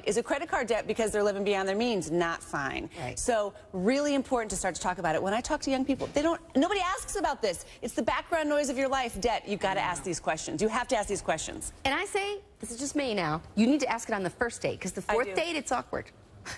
Is a credit card debt because they're living beyond their means? Not fine. Right. So really important to start to talk about it. When I talk to young people, nobody asks about this. It's the background noise of your life, debt. You've got to ask these questions. You have to ask these questions. And I say, this is just me now, you need to ask it on the first date, because the fourth date, it's awkward.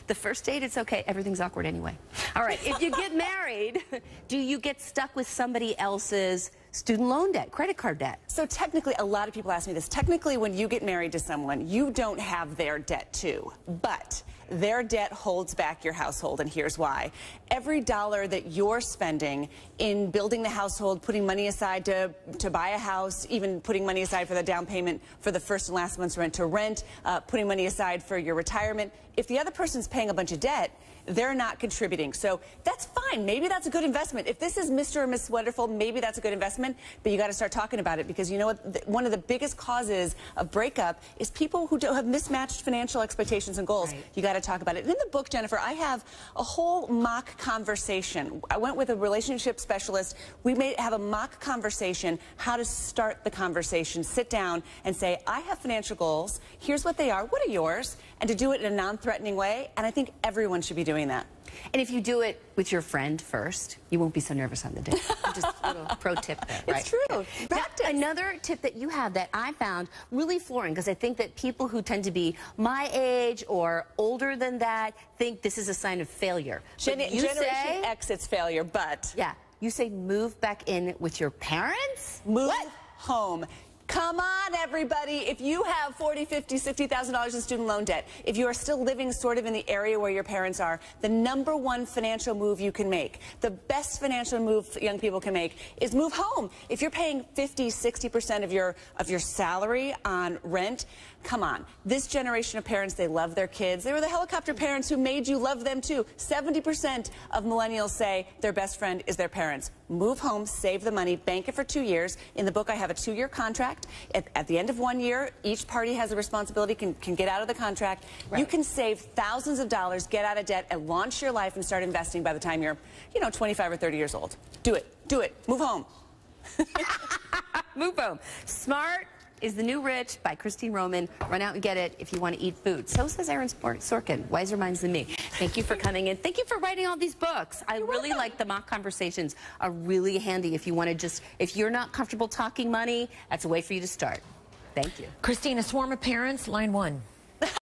The first date, it's okay. Everything's awkward anyway. All right, if you get married, do you get stuck with somebody else's student loan debt, credit card debt? So technically, a lot of people ask me this. Technically, when you get married to someone, you don't have their debt too. But their debt holds back your household, and here's why. Every dollar that you're spending in building the household, putting money aside to buy a house, even putting money aside for the down payment for the first and last month's rent to rent, putting money aside for your retirement, if the other person's paying a bunch of debt, they're not contributing. So that's fine. Maybe that's a good investment. If this is Mr. or Miss Wonderful, maybe that's a good investment, but you got to start talking about it, because you know what? One of the biggest causes of breakup is people who don't have mismatched financial expectations and goals. Right. You got to talk about it. And in the book, Jennifer, I have a whole mock conversation. I went with a relationship specialist. We have a mock conversation, how to start the conversation. Sit down and say, I have financial goals. Here's what they are. What are yours? And to do it in a non-threatening way. And I think everyone should be doing that. And if you do it with your friend first, you won't be so nervous on the date. Just a little pro tip there. Right? It's true. Now, another tip that you have that I found really flooring, because I think that people who tend to be my age or older than that think this is a sign of failure. Generation X, it's failure, but... Yeah. You say move back in with your parents? Move home. Come on, everybody. If you have $40,000, $50,000, $60,000 in student loan debt, if you are still living sort of in the area where your parents are, the #1 financial move you can make, the best financial move young people can make, is move home. If you're paying 50, 60% of your salary on rent, come on. This generation of parents, they love their kids. They were the helicopter parents who made you love them too. 70% of millennials say their best friend is their parents. Move home, save the money, bank it for 2 years. In the book, I have a 2-year contract. At the end of 1 year, each party has a responsibility, can get out of the contract. Right. You can save thousands of dollars, get out of debt, and launch your life and start investing by the time you're, 25 or 30 years old. Do it. Do it. Move home. Move home. Smart is the New Rich by Christine Roman. Run out and get it if you want to eat food. So says Aaron Sorkin. Wiser minds than me. Thank you for coming in. Thank you for writing all these books. I really like the mock conversations. Are really handy if you want to if you're not comfortable talking money, that's a way for you to start. Thank you. Christine, a swarm of parents, line 1.